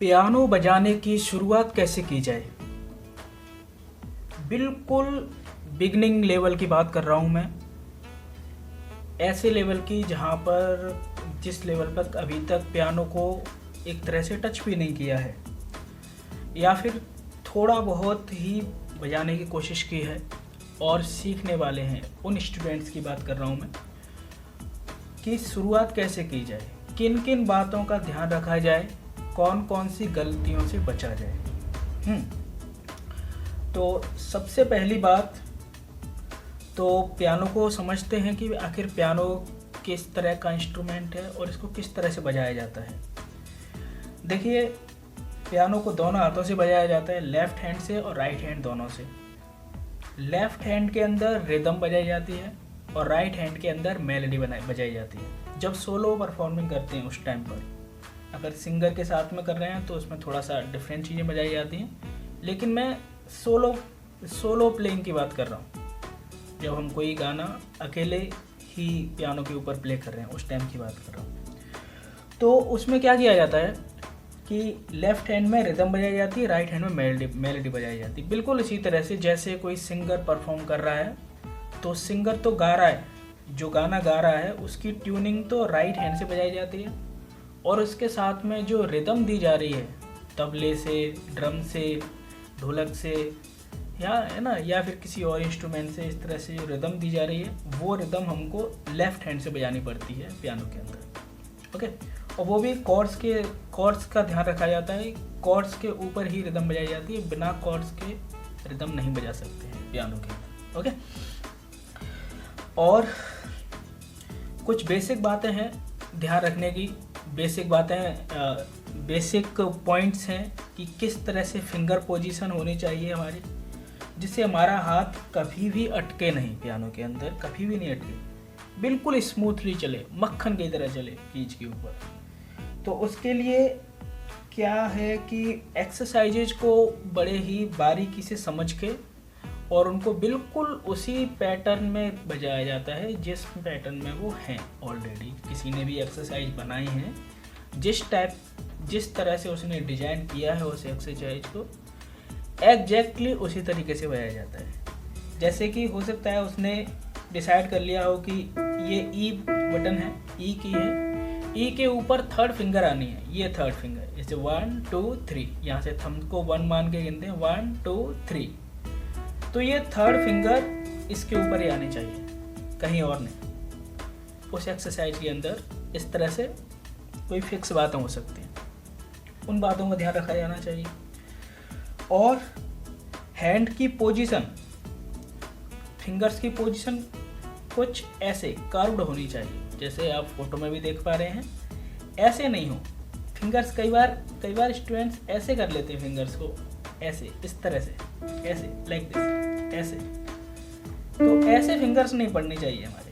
Piano बजाने की शुरुआत कैसे की जाए। बिल्कुल बिगनिंग लेवल की बात कर रहा हूँ मैं, ऐसे लेवल की जहाँ पर जिस लेवल पर अभी तक पियानो को एक तरह से टच भी नहीं किया है या फिर थोड़ा बहुत ही बजाने की कोशिश की है और सीखने वाले हैं, उन स्टूडेंट्स की बात कर रहा हूँ मैं कि शुरुआत कैसे की जाए, किन किन बातों का ध्यान रखा जाए, कौन कौन सी गलतियों से बचा जाए। तो सबसे पहली बात तो पियानो को समझते हैं कि आखिर पियानो किस तरह का इंस्ट्रूमेंट है और इसको किस तरह से बजाया जाता है। देखिए, पियानो को दोनों हाथों से बजाया जाता है, लेफ्ट हैंड से और राइट हैंड दोनों से। लेफ्ट हैंड के अंदर रिदम बजाई जाती है और राइट हैंड के अंदर मेलोडी बजाई जाती है। जब सोलो परफॉर्मिंग करते हैं उस टाइम पर, अगर सिंगर के साथ में कर रहे हैं तो उसमें थोड़ा सा डिफरेंट चीज़ें बजाई जाती हैं, लेकिन मैं सोलो प्लेइंग की बात कर रहा हूँ। जब हम कोई गाना अकेले ही पियानो के ऊपर प्ले कर रहे हैं उस टाइम की बात कर रहा हूँ। तो उसमें क्या किया जाता है कि लेफ्ट हैंड में रिदम बजाई जाती है, राइट हैंड में मेलोडी बजाई जाती है। बिल्कुल इसी तरह से जैसे कोई सिंगर परफॉर्म कर रहा है तो सिंगर तो गा रहा है, जो गाना गा रहा है उसकी ट्यूनिंग तो राइट हैंड से बजाई जाती है और उसके साथ में जो रिदम दी जा रही है तबले से, ड्रम से, ढोलक से या फिर किसी और इंस्ट्रूमेंट से, इस तरह से जो रिदम दी जा रही है वो रिदम हमको लेफ्ट हैंड से बजानी पड़ती है पियानो के अंदर। ओके, और वो भी कॉर्ड्स का ध्यान रखा जाता है। कॉर्ड्स के ऊपर ही रिदम बजाई जाती है, बिना कॉर्ड्स के रिदम नहीं बजा सकते हैं पियानो के अंदर। ओके, और कुछ बेसिक बातें हैं ध्यान रखने की, बेसिक पॉइंट्स हैं कि किस तरह से फिंगर पोजीशन होनी चाहिए हमारी, जिससे हमारा हाथ कभी भी अटके नहीं, पियानो के अंदर कभी भी नहीं अटके, बिल्कुल स्मूथली चले, मक्खन की तरह चले कीज के ऊपर। तो उसके लिए क्या है कि एक्सरसाइजेज को बड़े ही बारीकी से समझ के और उनको बिल्कुल उसी पैटर्न में बजाया जाता है जिस पैटर्न में वो हैं ऑलरेडी। किसी ने भी एक्सरसाइज बनाई है, जिस तरह से उसने डिजाइन किया है उस एक्सरसाइज को एग्जैक्टली उसी तरीके से बजाया जाता है। जैसे कि हो सकता है उसने डिसाइड कर लिया हो कि ये ई बटन है, ई की है, ई के ऊपर थर्ड फिंगर आनी है, ये थर्ड फिंगर, जैसे 1 2 3, यहाँ से थंब को 1 मान के गिनते हैं 1 2 3, तो ये थर्ड फिंगर इसके ऊपर ही आनी चाहिए, कहीं और नहीं। उस एक्सरसाइज के अंदर इस तरह से कोई फिक्स बातें हो सकती हैं, उन बातों का ध्यान रखा जाना चाहिए। और हैंड की पोजीशन, फिंगर्स की पोजीशन कुछ ऐसे कर्व्ड होनी चाहिए, जैसे आप फोटो में भी देख पा रहे हैं, ऐसे नहीं हो फिंगर्स। कई बार स्टूडेंट्स ऐसे कर लेते हैं फिंगर्स को, ऐसे, इस तरह से, ऐसे, लाइक दिस, ऐसे। तो ऐसे फिंगर्स नहीं पड़नी चाहिए हमारे।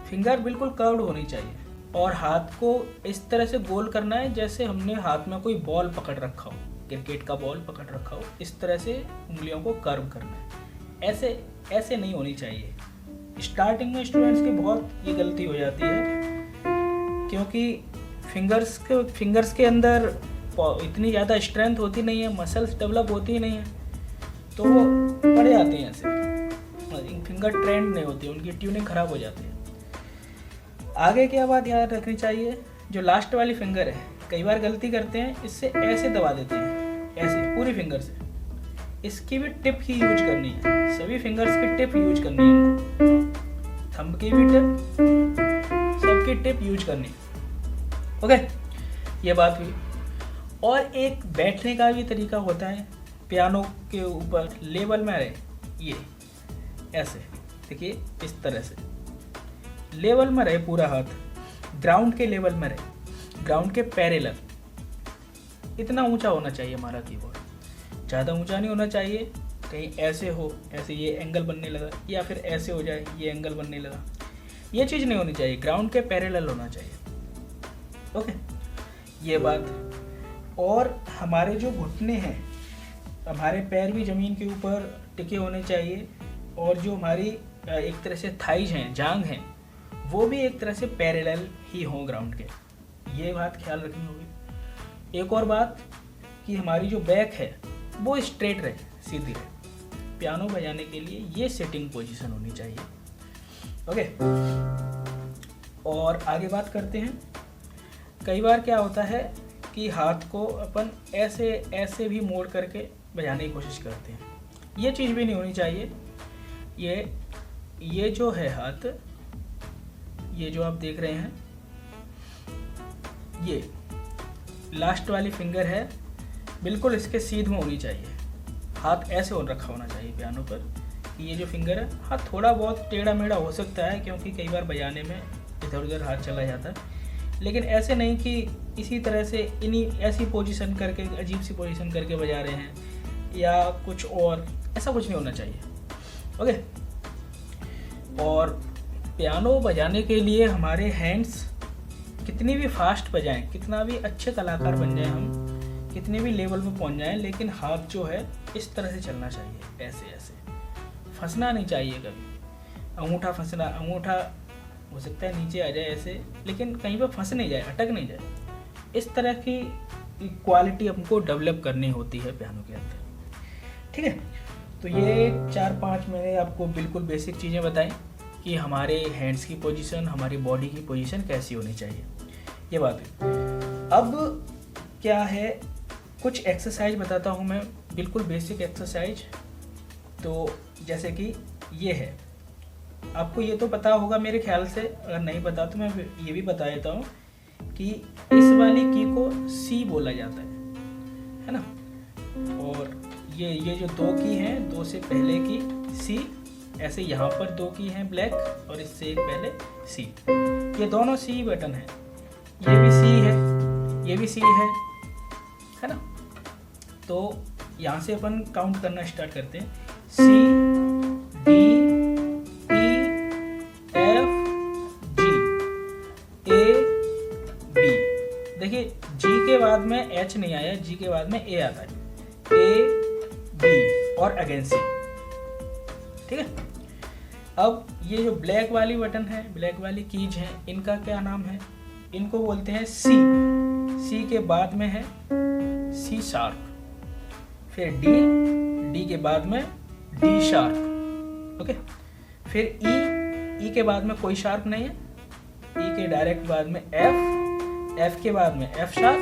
फिंगर बिल्कुल कर्व्ड होनी चाहिए और हाथ को इस तरह से गोल करना है जैसे हमने हाथ में कोई बॉल पकड़ रखा हो, क्रिकेट का बॉल पकड़ रखा हो, इस तरह से उंगलियों को कर्व करना है। ऐसे नहीं होनी चाहिए। स्टार्टिंग में स्टूडेंट्स की बहुत ये गलती हो जाती है, क्योंकि फिंगर्स के अंदर इतनी ज़्यादा स्ट्रेंथ होती नहीं है, मसल्स डेवलप होती नहीं है, तो वो पड़ जाते हैं ऐसे, फिंगर ट्रेंड नहीं होती, उनकी ट्यूनिंग खराब हो जाती है। आगे क्या बात याद रखनी चाहिए, जो लास्ट वाली फिंगर है, कई बार गलती करते हैं, इससे ऐसे दबा देते हैं, ऐसे पूरी फिंगर से। इसकी भी टिप ही यूज करनी है, सभी फिंगर्स की टिप यूज करनी है इनको, थंब की भी टिप, सबकी टिप यूज करनी है। ओके, ये बात हुई। और एक बैठने का भी तरीका होता है पियानो के ऊपर, लेवल में रहे, ये ऐसे देखिए, इस तरह से लेवल में रहे पूरा हाथ, ग्राउंड के लेवल में रहे, ग्राउंड के पैरेलल। इतना ऊंचा होना चाहिए हमारा कीबोर्ड, ज़्यादा ऊंचा नहीं होना चाहिए, कहीं ऐसे हो, ऐसे ये एंगल बनने लगा, या फिर ऐसे हो जाए ये एंगल बनने लगा, ये चीज़ नहीं होनी चाहिए, ग्राउंड के पैरेलल होना चाहिए। ओके, ये बात। और हमारे जो घुटने हैं, हमारे पैर भी ज़मीन के ऊपर टिके होने चाहिए, और जो हमारी एक तरह से थाइज हैं, जांग हैं, वो भी एक तरह से पैरेलल ही हों ग्राउंड के। ये बात ख्याल रखनी होगी। एक और बात कि हमारी जो बैक है वो स्ट्रेट रहे, सीधी रहे। पियानो बजाने के लिए ये सेटिंग पोजीशन होनी चाहिए। ओके, और आगे बात करते हैं। कई बार क्या होता है कि हाथ को अपन ऐसे ऐसे भी मोड़ करके बजाने की कोशिश करते हैं, ये चीज़ भी नहीं होनी चाहिए। ये जो है हाथ, ये जो आप देख रहे हैं, ये लास्ट वाली फिंगर है, बिल्कुल इसके सीध में होनी चाहिए। हाथ ऐसे और रखा होना चाहिए पियानो पर। ये जो फिंगर है, हाँ थोड़ा बहुत टेढ़ा मेढ़ा हो सकता है क्योंकि कई बार बजाने में इधर उधर हाथ चला जाता है, लेकिन ऐसे नहीं कि इसी तरह से इन्हीं ऐसी पोजीशन करके, अजीब सी पोजीशन करके बजा रहे हैं या कुछ और, ऐसा कुछ नहीं होना चाहिए। ओके, और पियानो बजाने के लिए हमारे हैंड्स कितनी भी फास्ट बजाएं, कितना भी अच्छे कलाकार बन जाएं हम, कितने भी लेवल पे पहुंच जाएं, लेकिन हाथ जो है इस तरह से चलना चाहिए, ऐसे ऐसे फंसना नहीं चाहिए कभी। अंगूठा फंसना, अंगूठा हो सकता है नीचे आ जाए ऐसे, लेकिन कहीं पे फंस नहीं जाए, अटक नहीं जाए। इस तरह की क्वालिटी हमको डेवलप करनी होती है पियानो के अंदर। ठीक है, तो ये 4-5 मैंने आपको बिल्कुल बेसिक चीज़ें बताई कि हमारे हैंड्स की पोजीशन, हमारी बॉडी की पोजीशन कैसी होनी चाहिए, ये बात है। अब क्या है, कुछ एक्सरसाइज बताता हूँ मैं, बिल्कुल बेसिक एक्सरसाइज। तो जैसे कि ये है, आपको ये तो पता होगा मेरे ख्याल से, अगर नहीं पता तो मैं ये भी बता देता हूँ कि इस वाली की को सी बोला जाता है ना। और ये जो 2 की हैं, 2 से पहले की सी, ऐसे यहाँ पर 2 की हैं ब्लैक और इससे एक पहले सी, ये दोनों सी बटन है। ये भी सी है, ये भी सी है ना। तो यहाँ से अपन काउंट करना स्टार्ट करते हैं। सी, डी, ई, एफ, जी, ए, बी। देखिए जी के बाद में एच नहीं आया, जी के बाद में ए आता है, ए, बी और अगेन सी। ठीक है, अब ये जो ब्लैक वाली बटन है, ब्लैक वाली कीज हैं, इनका क्या नाम है? इनको बोलते हैं सी। सी के बाद में है सी शार्प, फिर डी, डी के बाद में डी शार्प। ओके, फिर ई, ई के बाद में कोई शार्प नहीं है, ई के डायरेक्ट बाद में एफ, एफ के बाद में एफ शार्प,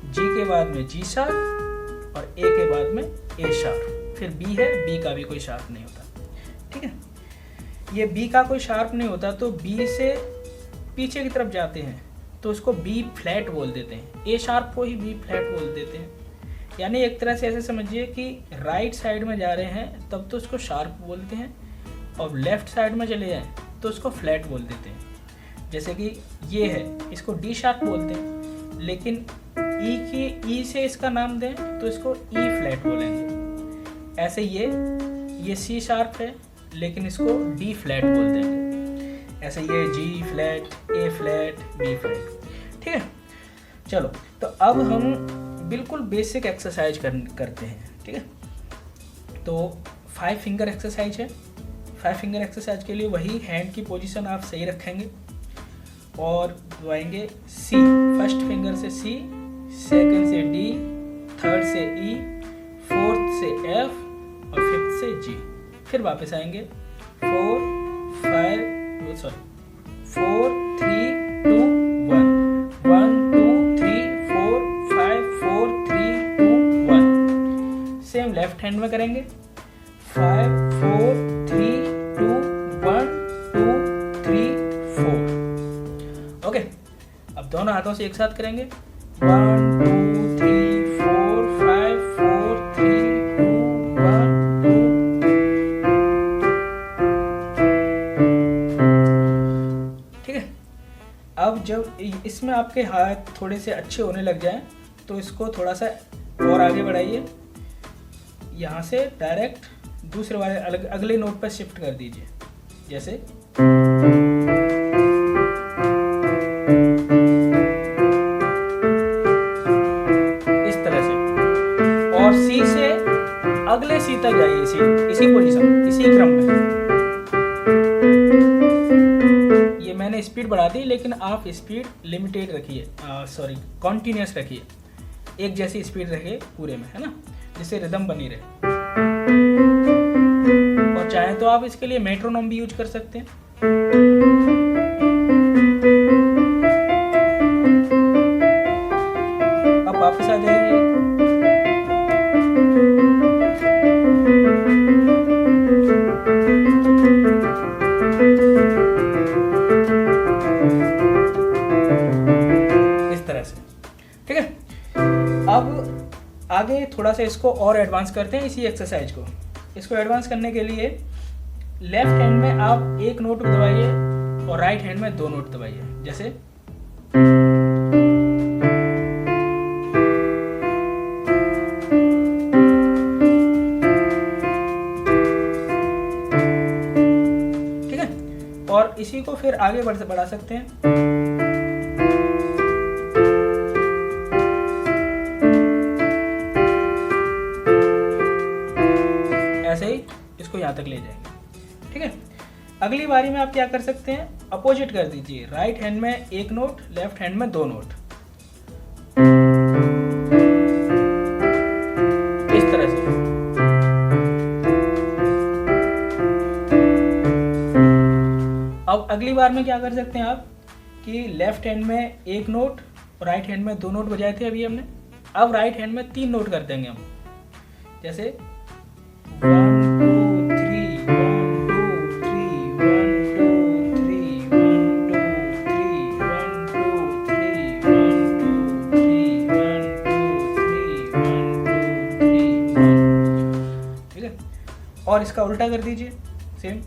जी के बाद में जी शार्प और ए के बाद में ए शार्प। फिर बी है, बी का भी कोई शार्प नहीं होता। ठीक है, ये बी का कोई शार्प नहीं होता तो बी से पीछे की तरफ जाते हैं तो उसको बी फ्लैट बोल देते हैं, ए शार्प को ही बी फ्लैट बोल देते हैं। यानी एक तरह से ऐसे समझिए कि राइट साइड में जा रहे हैं तब तो उसको शार्प बोलते हैं, और लेफ्ट साइड में चले जाएं तो उसको फ्लैट बोल देते हैं। जैसे कि ये है, इसको डी शार्प बोलते हैं, लेकिन ई से इसका नाम दें तो इसको ई फ्लैट बोलेंगे। ऐसे ये सी शार्प है लेकिन इसको डी फ्लैट बोल देंगे। ऐसे ये जी फ्लैट, ए फ्लैट, बी फ्लैट। ठीक है, चलो तो अब हम बिल्कुल बेसिक एक्सरसाइज करते हैं। ठीक है, तो 5 फिंगर एक्सरसाइज है। 5 फिंगर एक्सरसाइज के लिए वही हैंड की पोजीशन आप सही रखेंगे और दबाएंगे सी, फर्स्ट फिंगर से सी, सेकंड से डी, थर्ड से ई, फोर्थ से एफ और फिफ्थ से जी। फिर वापस आएंगे 4 3 2 1, 1 2 3 4 5 4 3 2 1। सेम लेफ्ट हैंड में करेंगे 5 4 3 2 1 2 3 4। ओके, अब दोनों हाथों से एक साथ करेंगे 1 2 3 4 5 4 3 2 1 2। ठीक है, अब जब इसमें आपके हाथ थोड़े से अच्छे होने लग जाएं तो इसको थोड़ा सा और आगे बढ़ाइए, यहाँ से डायरेक्ट दूसरे वाले अगले नोट पर शिफ्ट कर दीजिए। जैसे इस तरह से, और सी से अगले सी तक जाइए, इसी पोजीशन, इसी क्रम में। ये मैंने स्पीड बढ़ा दी लेकिन लेकिन आप स्पीड लिमिटेड रखिए, सॉरी कॉन्टीन्यूस रखिए, एक जैसी स्पीड रखे पूरे में, है ना, जिससे रिदम बनी रहे। और चाहे तो आप इसके लिए मेट्रोनोम भी यूज कर सकते हैं। अब वापस आ जाइए। इस तरह से, ठीक है। अब आगे थोड़ा सा इसको और एडवांस करते हैं, इसी एक्सरसाइज को। इसको एडवांस करने के लिए लेफ्ट हैंड में आप एक नोट दबाइए और राइट हैंड में दो नोट दबाइए, जैसे ठीक है। और इसी को फिर आगे बढ़ा सकते हैं। ऐसे ही इसको यहाँ तक ले जाएंगे, ठीक है। अगली बारी में आप क्या कर सकते हैं, अपोजिट कर दीजिए, राइट हैंड में एक नोट, लेफ्ट हैंड में दो नोट, इस तरह से। अब अगली बार में क्या कर सकते हैं आप कि लेफ्ट हैंड में एक नोट और राइट हैंड में दो नोट बजाए थे अभी हमने, अब राइट हैंड में तीन नोट कर देंगे हम, जैसे 1 2 3 1 2 3 1 2 3 1 2 3 1 2 3 1 2 3 1 2 3 1 2 3 1, ठीक है। और इसका उल्टा कर दीजिए सेम,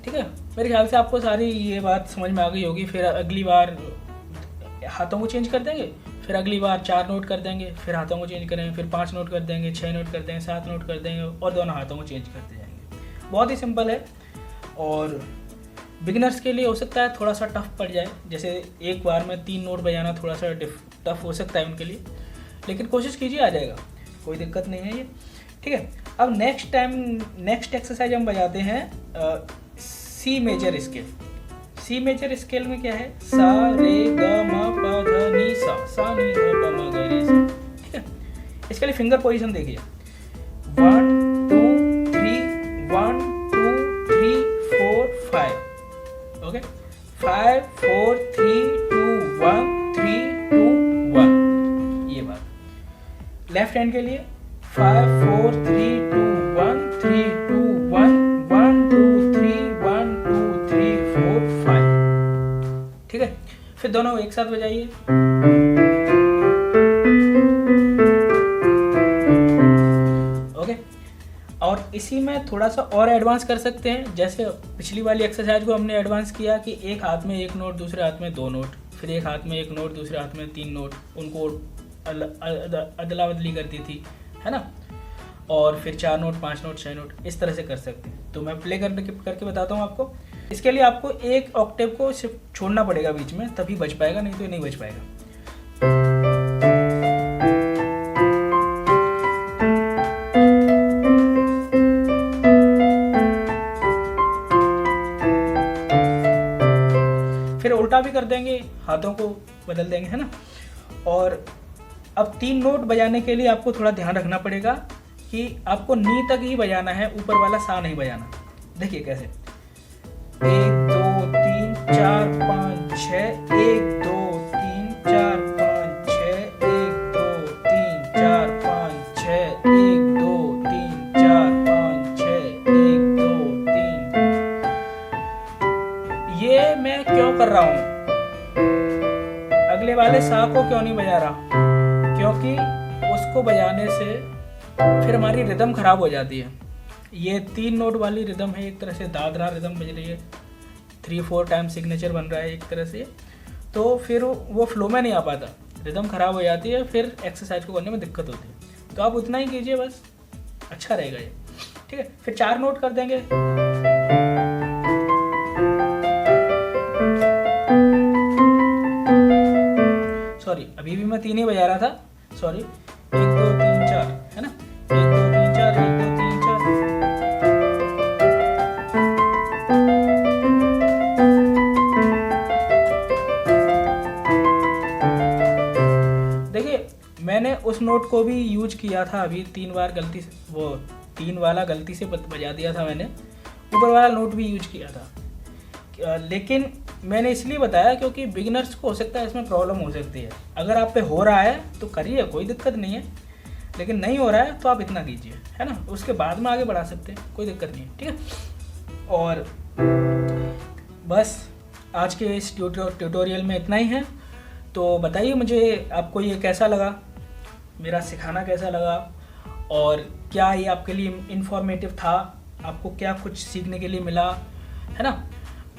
ठीक है। मेरे ख्याल से आपको सारी ये बात समझ में आ गई होगी। फिर अगली बार हाथों को चेंज कर देंगे, फिर अगली बार 4 नोट कर देंगे, फिर हाथों को चेंज करेंगे, फिर 5 नोट कर देंगे, 6 नोट कर देंगे, 7 नोट कर देंगे और दोनों हाथों को चेंज करते जाएंगे। बहुत ही सिंपल है और बिगिनर्स के लिए हो सकता है थोड़ा सा टफ पड़ जाए, जैसे एक बार में 3 नोट बजाना थोड़ा सा टफ हो सकता है उनके लिए, लेकिन कोशिश कीजिए, आ जाएगा, कोई दिक्कत नहीं है ये, ठीक है। अब नेक्स्ट एक्सरसाइज हम बजाते हैं C major scale. C major scale में क्या है, सा रे ग म प ध नी सा नी ध प म ग रे सा, ठीक है। इसके लिए फिंगर पोजीशन देखिए, 1 2 3 1 2 3 4 5, ओके, 5 4 3 2 1 3 2 1, ये बात। लेफ्ट हैंड के लिए 5 4 3 2 1 3 2 1 1 2 3 1 2 3 4 5, ठीक है। फिर दोनों एक साथ बजाइए, ओके। और इसी में थोड़ा सा और एडवांस कर सकते हैं, जैसे पिछली वाली एक्सरसाइज को हमने एडवांस किया कि एक हाथ में एक नोट, दूसरे हाथ में दो नोट, फिर एक हाथ में एक नोट, दूसरे हाथ में 3 नोट, उनको अदला बदली करती थी, है ना। और फिर 4 नोट 5 नोट 6 नोट, इस तरह से कर सकते हैं। तो मैं प्ले करके बताता हूँ आपको। इसके लिए आपको एक ऑक्टेव को सिर्फ छोड़ना पड़ेगा बीच में, तभी बज पाएगा, नहीं तो ये नहीं बज पाएगा। फिर उल्टा भी कर देंगे, हाथों को बदल देंगे, है ना। और अब 3 नोट बजाने के लिए आपको थोड़ा ध्यान रखना पड़ेगा कि आपको नी तक ही बजाना है, ऊपर वाला सा नहीं बजाना। देखिए कैसे, 1 2 3 4 5 6 1 2 3 4 5 6 1 2 3 4 5 6 1 2 3 4 5 6 1 2 3। ये मैं क्यों कर रहा हूँ, अगले वाले सा को क्यों नहीं बजा रहा, क्योंकि उसको बजाने से फिर हमारी रिदम खराब हो जाती है। ये 3 नोट वाली रिदम है, एक तरह से दादरा रिदम बज रही है, 3-4 टाइम सिग्नेचर बन रहा है एक तरह से, तो फिर वो फ्लो में नहीं आ पाता, रिदम खराब हो जाती है, फिर एक्सरसाइज को करने में दिक्कत होती है। तो आप उतना ही कीजिए बस, अच्छा रहेगा ये, ठीक है। फिर 4 नोट कर देंगे, सॉरी अभी भी मैं 3 ही बजा रहा था, सॉरी, 1 2 3 4, है ना, 1 2 3 4 1 2 3 4। मैंने उस नोट को भी यूज किया था अभी 3 बार, गलती से वो 3 वाला गलती से बजा दिया था मैंने, ऊपर वाला नोट भी यूज किया था। लेकिन मैंने इसलिए बताया क्योंकि बिगिनर्स को हो सकता है इसमें प्रॉब्लम हो सकती है। अगर आप पे हो रहा है तो करिए, कोई दिक्कत नहीं है, लेकिन नहीं हो रहा है तो आप इतना कीजिए, है ना, उसके बाद में आगे बढ़ा सकते हैं, कोई दिक्कत नहीं है, ठीक है। और बस आज के इस ट्यूटोरियल में इतना ही है। तो बताइए मुझे आपको ये कैसा लगा, मेरा सिखाना कैसा लगा, और क्या ये आपके लिए इन्फॉर्मेटिव था, आपको क्या कुछ सीखने के लिए मिला, है ना।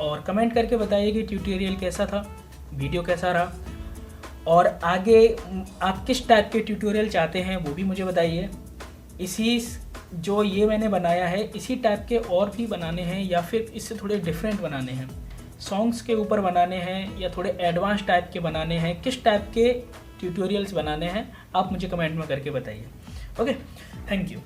और कमेंट करके बताइए कि ट्यूटोरियल कैसा था, वीडियो कैसा रहा, और आगे आप किस टाइप के ट्यूटोरियल चाहते हैं वो भी मुझे बताइए। इसी जो ये मैंने बनाया है इसी टाइप के और भी बनाने हैं, या फिर इससे थोड़े डिफरेंट बनाने हैं, सॉन्ग्स के ऊपर बनाने हैं, या थोड़े एडवांस टाइप के बनाने हैं, किस टाइप के ट्यूटोरियल्स बनाने हैं आप मुझे कमेंट में करके बताइए। Okay, thank you.